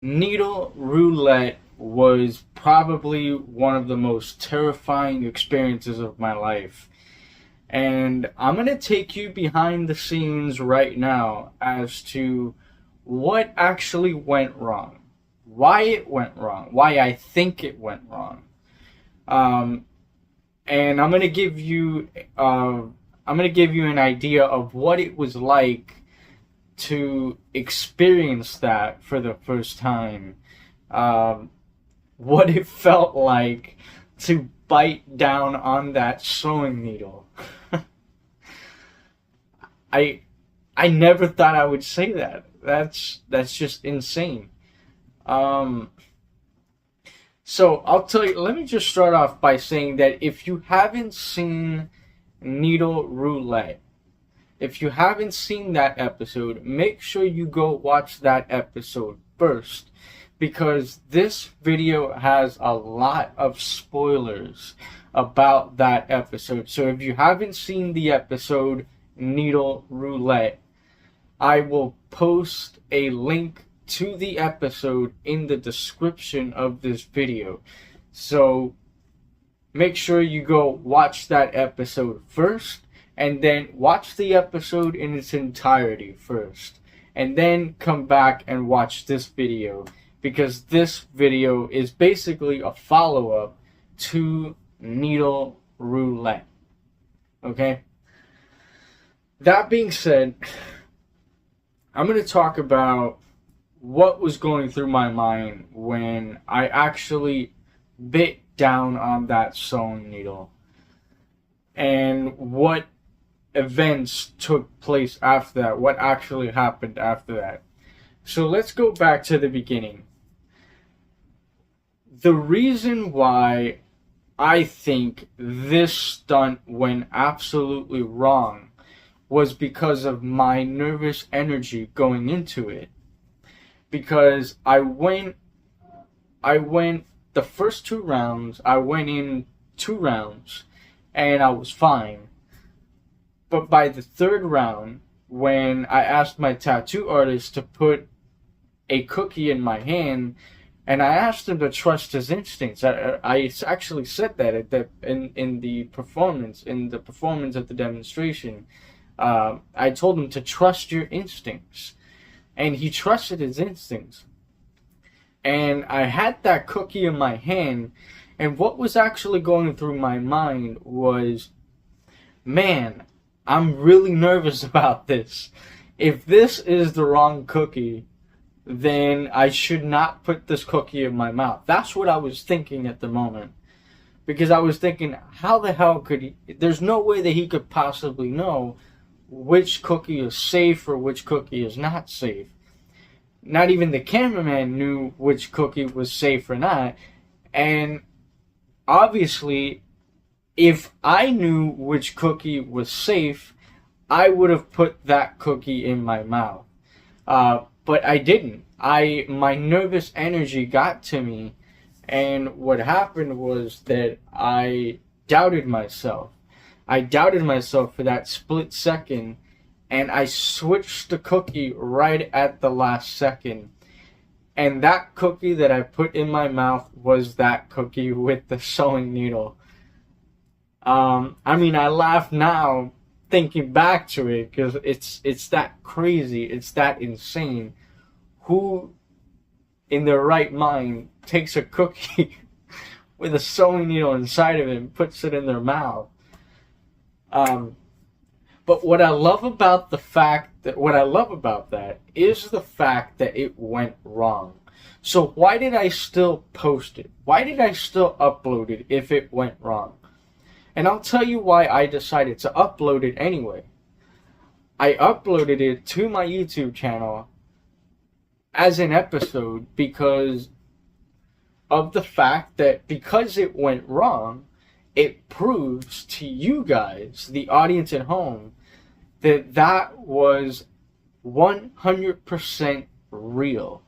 Needle roulette was probably one of the most terrifying experiences of my life. And I'm going to take you behind the scenes right now as to what actually went wrong, why it went wrong, why I think it went wrong. Um, and I'm going to give you an idea of what it was like to experience that for the first time. Um, what it felt like to bite down on that sewing needle. I I never thought I would say that. That's just insane. Um, so I'll tell you. Let me just start off by saying that if you haven't seen Needle Roulette, if you haven't seen that episode, make sure you go watch that episode first, because this video has a lot of spoilers about that episode. So if you haven't seen the episode Needle Roulette, I will post a link to the episode in the description of this video. So make sure you go watch that episode first, and then watch the episode in its entirety first, and then come back and watch this video, because this video is basically a follow-up to Needle Roulette. Okay? That being said, I'm going to talk about what was going through my mind when I actually bit down on that sewing needle, and what events took place after that, what actually happened after that. So let's go back to the beginning. The reason why I think this stunt went absolutely wrong was because of my nervous energy going into it. Because I went the first 2 rounds, I went in 2 rounds and I was fine. But by the third round, when I asked my tattoo artist to put a cookie in my hand, and I asked him to trust his instincts. I actually said that in the performance of the demonstration. I told him to trust your instincts, and he trusted his instincts. And I had that cookie in my hand, and what was actually going through my mind was, man, I'm really nervous about this. If this is the wrong cookie, then I should not put this cookie in my mouth. That's what I was thinking at the moment. Because I was thinking, how the hell could he... There's no way that he could possibly know which cookie is safe or which cookie is not safe. Not even the cameraman knew which cookie was safe or not. And obviously, if I knew which cookie was safe, I would have put that cookie in my mouth. But I didn't. My nervous energy got to me, and what happened was that I doubted myself. I doubted myself for that split second, and I switched the cookie right at the last second. And that cookie that I put in my mouth was that cookie with the sewing needle. I mean, I laugh now thinking back to it, because it's that crazy, it's that insane. Who in their right mind takes a cookie with a sewing needle inside of it and puts it in their mouth? But what I love about that is the fact that it went wrong. So why did I still post it? Why did I still upload it if it went wrong? And I'll tell you why I decided to upload it anyway. I uploaded it to my YouTube channel as an episode because of the fact that because it went wrong, it proves to you guys, the audience at home, that that was 100% real.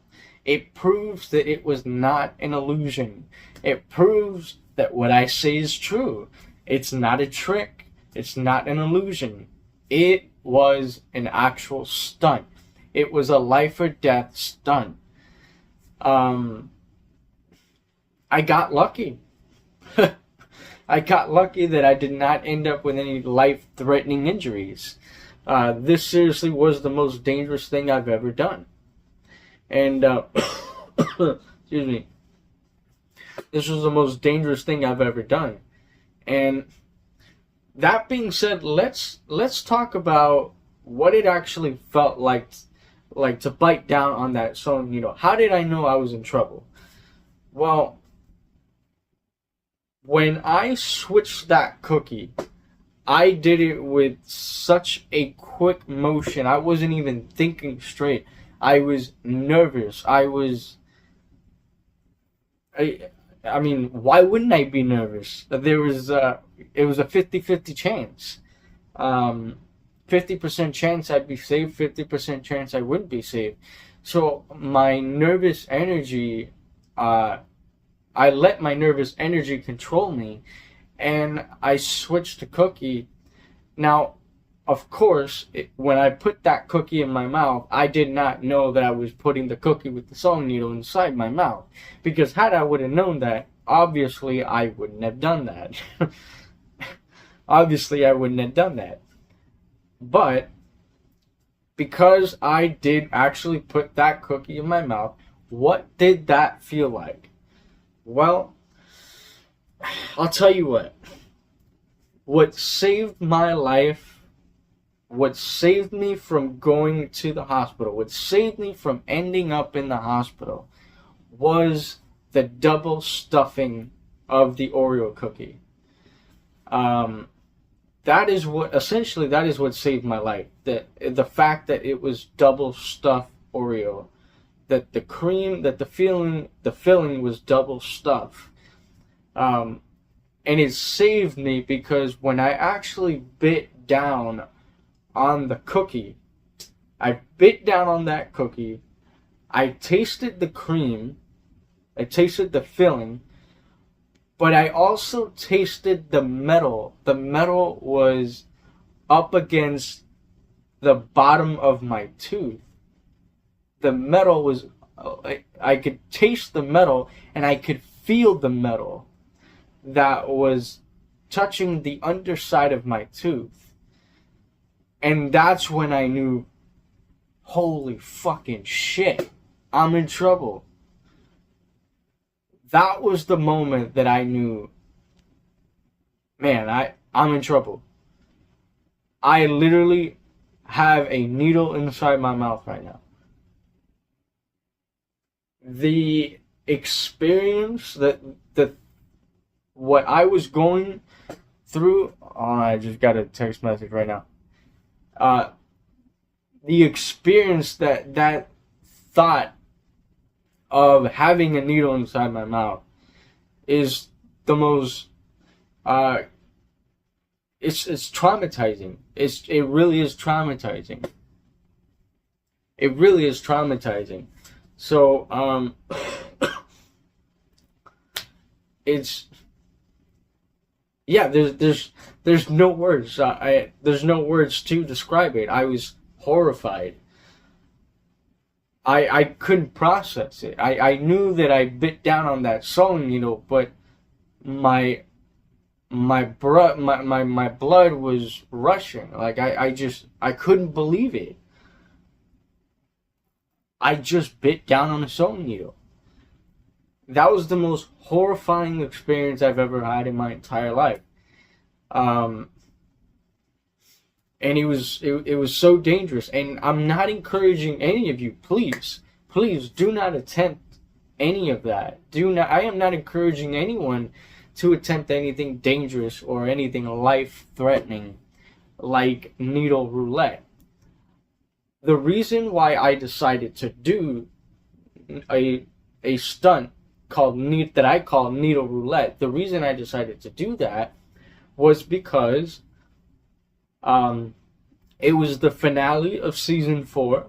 It proves that it was not an illusion. It proves that what I say is true. It's not a trick. It's not an illusion. It was an actual stunt. It was a life or death stunt. Um, I got lucky. I got lucky that I did not end up with any life-threatening injuries. This seriously was the most dangerous thing I've ever done. And, excuse me, this was the most dangerous thing I've ever done. And that being said, let's talk about what it actually felt like to bite down on that sewing needle. How did I know I was in trouble? Well, when I switched that cookie, I did it with such a quick motion. I wasn't even thinking straight. I was nervous. I mean, why wouldn't I be nervous? It was a 50-50 chance. 50% chance I'd be saved, 50% chance I wouldn't be saved. So my nervous energy, I let my nervous energy control me, and I switched to cookie. Now, of course, when I put that cookie in my mouth, I did not know that I was putting the cookie with the sewing needle inside my mouth. Because had I would have known that, obviously I wouldn't have done that. Obviously I wouldn't have done that. But because I did actually put that cookie in my mouth, what did that feel like? Well, I'll tell you what. What saved my life, what saved me from going to the hospital, what saved me from ending up in the hospital was the double stuffing of the Oreo cookie. That is what saved my life. The fact that it was double stuffed Oreo, that the filling was double stuffed. And it saved me because when I actually bit down on the cookie, I bit down on that cookie, I tasted the cream, I tasted the filling, but I also tasted the metal. The metal was up against the bottom of my tooth. The metal was, I could taste the metal and I could feel the metal that was touching the underside of my tooth. And that's when I knew, holy fucking shit, I'm in trouble. That was the moment that I knew, man, I'm in trouble. I literally have a needle inside my mouth right now. The experience what I was going through, I just got a text message right now. The experience that thought of having a needle inside my mouth is the most, it's traumatizing. It really is traumatizing. It really is traumatizing. So, it's, yeah, there's no words. There's no words to describe it. I was horrified. I couldn't process it. I knew that I bit down on that sewing needle, but my blood was rushing. Like I couldn't believe it. I just bit down on a sewing needle. That was the most horrifying experience I've ever had in my entire life. And it was so dangerous. And I'm not encouraging any of you, please do not attempt any of that. I am not encouraging anyone to attempt anything dangerous or anything life-threatening like needle roulette. The reason why I decided to do a stunt that I call needle roulette, the reason I decided to do that was because it was the finale of season 4,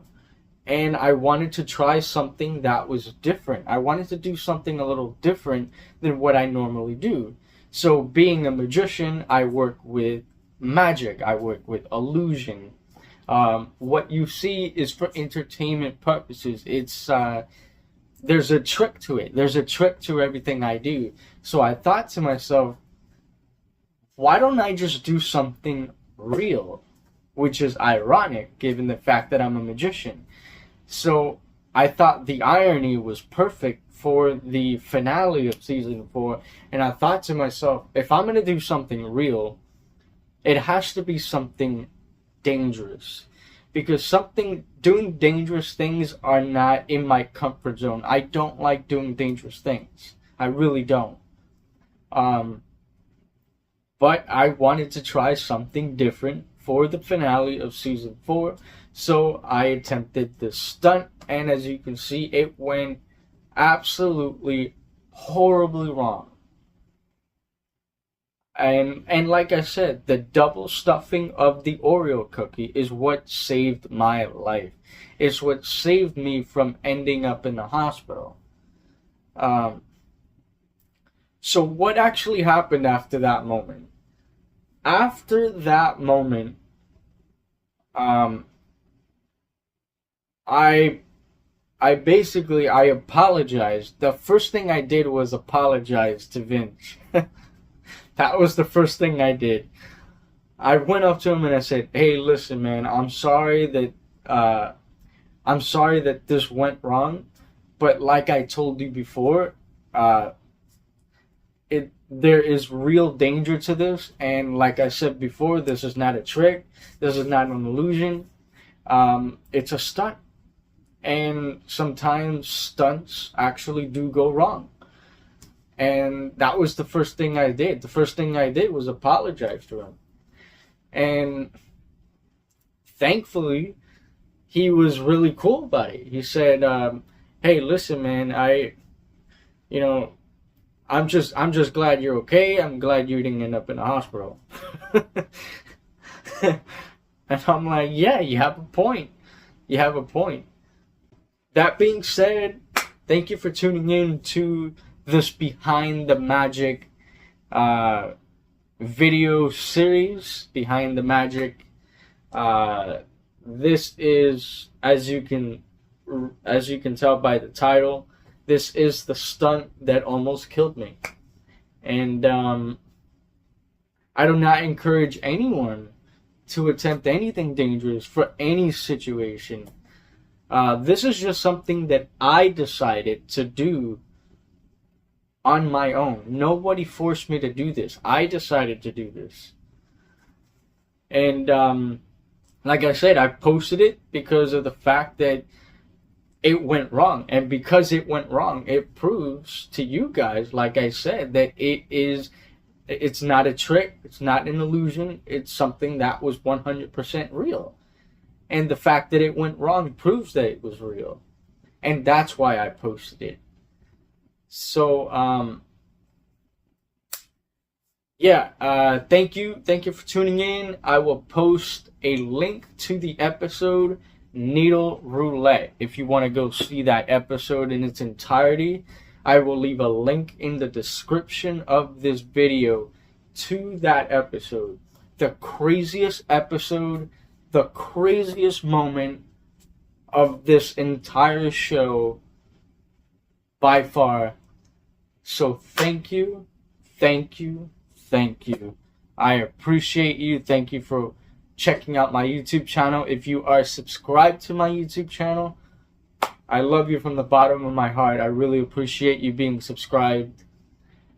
and I wanted to try something that was different. I wanted to do something a little different than what I normally do. So being a magician, I work with magic, I work with illusion. What you see is for entertainment purposes. there's a trick to it. There's a trick to everything I do. So I thought to myself, why don't I just do something real? Which is ironic given the fact that I'm a magician. So I thought the irony was perfect for the finale of season 4. And I thought to myself, if I'm going to do something real, it has to be something dangerous. Because doing dangerous things are not in my comfort zone. I don't like doing dangerous things. I really don't. But I wanted to try something different for the finale of season 4. So I attempted this stunt, and as you can see, it went absolutely horribly wrong. And like I said, the double stuffing of the Oreo cookie is what saved my life. It's what saved me from ending up in the hospital. So what actually happened after that moment? After that moment, I basically apologized. The first thing I did was apologize to Vince. That was the first thing I did. I went up to him and I said, "Hey, listen, man, I'm sorry that this went wrong, but like I told you before, there is real danger to this, and like I said before, this is not a trick. This is not an illusion. It's a stunt, and sometimes stunts actually do go wrong." And that was the first thing I did. The first thing I did was apologize to him. And thankfully, he was really cool about it. He said, "Hey, listen, man, I'm just glad you're okay. I'm glad you didn't end up in the hospital." And I'm like, yeah, you have a point. You have a point. That being said, thank you for tuning in to this Behind the Magic video series. Behind the Magic. This is, as you can tell by the title, this is the stunt that almost killed me. And I do not encourage anyone to attempt anything dangerous for any situation. This is just something that I decided to do on my own. Nobody forced me to do this. I decided to do this. And like I said, I posted it because of the fact that it went wrong. And because it went wrong, it proves to you guys, like I said, that it's not a trick, it's not an illusion, it's something that was 100% real. And the fact that it went wrong proves that it was real. And that's why I posted it. So, thank you for tuning in. I will post a link to the episode Needle Roulette. If you want to go see that episode in its entirety, I will leave a link in the description of this video to that episode. The craziest episode, the craziest moment of this entire show by far. So thank you. I appreciate you. Thank you for checking out my YouTube channel. If you are subscribed to my YouTube channel, I love you from the bottom of my heart. I really appreciate you being subscribed.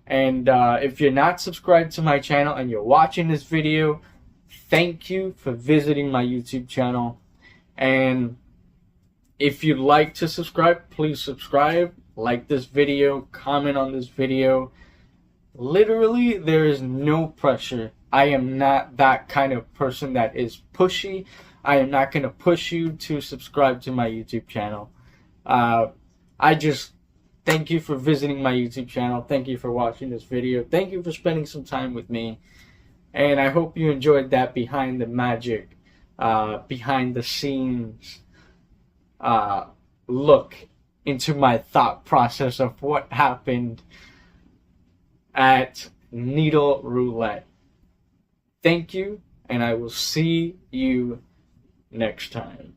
And if you're not subscribed to my channel and you're watching this video, thank you for visiting my YouTube channel. And if you'd like to subscribe, please subscribe, like this video, comment on this video. Literally, there is no pressure. I am not that kind of person that is pushy. I am not going to push you to subscribe to my YouTube channel. I just thank you for visiting my YouTube channel. Thank you for watching this video. Thank you for spending some time with me. And I hope you enjoyed that behind the magic, behind the scenes look into my thought process of what happened at Needle Roulette. Thank you, and I will see you next time.